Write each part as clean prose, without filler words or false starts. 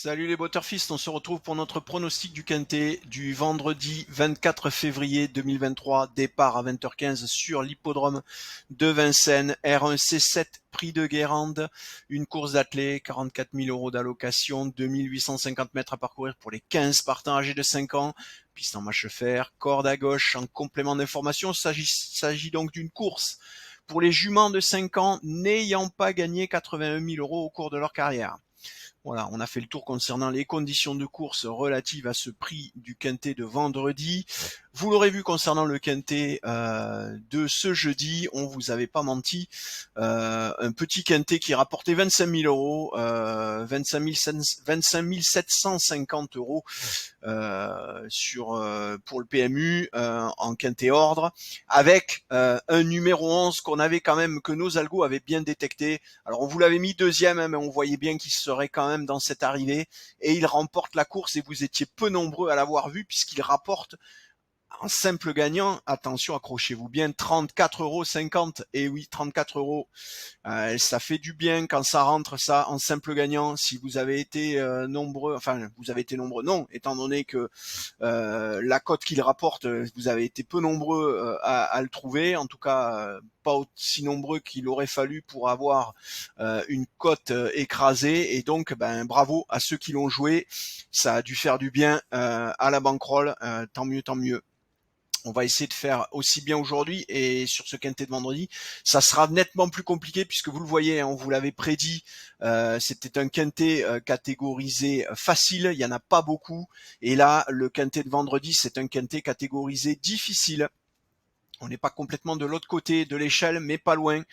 Salut les Butterfist, on se retrouve pour notre pronostic du Quintet du vendredi 24 février 2023, départ à 20h15 sur l'hippodrome de Vincennes, R1 C7 prix de Guérande, une course d'athlée, 44 000 € d'allocation, 2850 mètres à parcourir pour les 15 partants âgés de 5 ans, piste en marche fer, corde à gauche. En complément d'information, il s'agit donc d'une course pour les juments de 5 ans n'ayant pas gagné 81 000 € au cours de leur carrière. Voilà, on a fait le tour concernant les conditions de course relatives à ce prix du Quintet de vendredi. Vous l'aurez vu concernant le Quintet de ce jeudi, on vous avait pas menti. Un petit Quintet qui rapportait 25 000 €, 25 750 € pour le PMU en Quintet ordre, avec un numéro 11 que nos algos avaient bien détecté. Alors on vous l'avait mis deuxième, mais on voyait bien qu'il serait quand même dans cette arrivée, et il remporte la course, et vous étiez peu nombreux à l'avoir vu, puisqu'il rapporte en simple gagnant, attention, accrochez-vous bien, 34,50 €. Et oui, 34 €. Ça fait du bien quand ça rentre, ça, en simple gagnant. Si vous avez été nombreux, enfin, vous avez été nombreux, non, étant donné que la cote qu'il rapporte, vous avez été peu nombreux à le trouver, en tout cas pas aussi nombreux qu'il aurait fallu pour avoir une cote écrasée, et donc bravo à ceux qui l'ont joué, ça a dû faire du bien à la bankroll, tant mieux, tant mieux. On va essayer de faire aussi bien aujourd'hui, et sur ce Quintet de vendredi, ça sera nettement plus compliqué, puisque vous le voyez, on vous l'avait prédit, c'était un Quintet catégorisé facile, il y en a pas beaucoup, et là, le Quintet de vendredi, c'est un Quintet catégorisé difficile. On n'est pas complètement de l'autre côté de l'échelle, mais pas loin.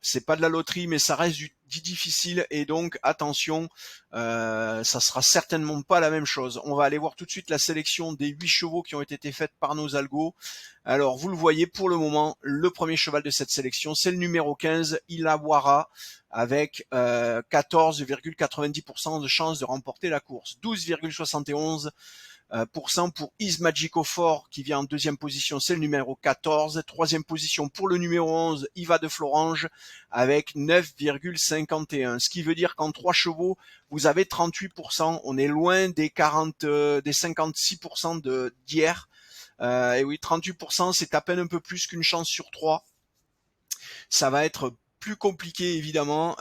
C'est pas de la loterie, mais ça reste dit difficile, et donc attention, ça sera certainement pas la même chose. On va aller voir tout de suite la sélection des 8 chevaux qui ont été faits par nos algos. Alors vous le voyez, pour le moment, le premier cheval de cette sélection, c'est le numéro 15, Illawarra, avec 14,90% de chance de remporter la course. 12,71% pour Is Magico Fort, qui vient en deuxième position, c'est le numéro 14. Troisième position pour le numéro 11, Iva de Florange, avec 9,51. Ce qui veut dire qu'en 3 chevaux, vous avez 38%. On est loin des 56% d'hier. Et oui, 38%, c'est à peine un peu plus qu'une chance sur 3. Ça va être plus compliqué, évidemment.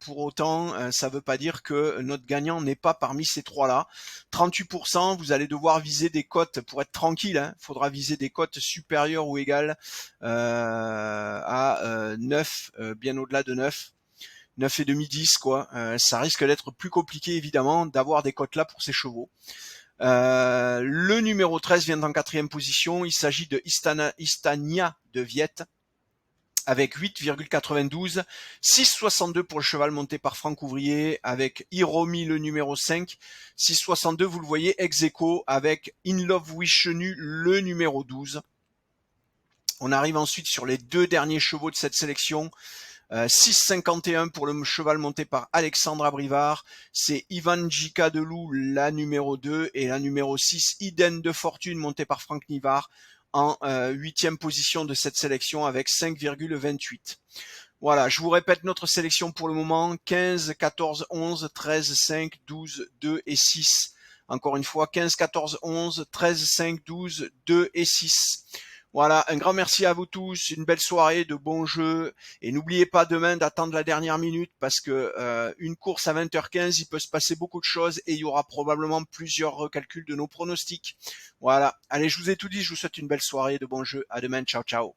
Pour autant, ça ne veut pas dire que notre gagnant n'est pas parmi ces trois-là. 38%, vous allez devoir viser des cotes pour être tranquille. Il faudra viser des cotes supérieures ou égales à 9, bien au-delà de 9. 9,5, 10, quoi. Ça risque d'être plus compliqué, évidemment, d'avoir des cotes là pour ces chevaux. Le numéro 13 vient en 4e position. Il s'agit de Istania de Viette, avec 8,92, 6,62 pour le cheval monté par Franck Ouvrier, avec Hiromi le numéro 5, 6,62, vous le voyez, ex aequo avec In Love Wishenu le numéro 12. On arrive ensuite sur les 2 derniers chevaux de cette sélection. 6,51 pour le cheval monté par Alexandre Abrivard, c'est Ivan Jika Delou, la numéro 2, et la numéro 6, Iden de Fortune, montée par Franck Nivard, en 8e position de cette sélection avec 5,28. Voilà, je vous répète notre sélection pour le moment: 15, 14, 11, 13, 5, 12, 2 et 6. Encore une fois, 15, 14, 11, 13, 5, 12, 2 et 6. Voilà, un grand merci à vous tous, une belle soirée, de bons jeux, et n'oubliez pas demain d'attendre la dernière minute, parce que une course à 20h15, il peut se passer beaucoup de choses, et il y aura probablement plusieurs recalculs de nos pronostics. Voilà, allez, je vous ai tout dit, je vous souhaite une belle soirée, de bons jeux, à demain, ciao ciao.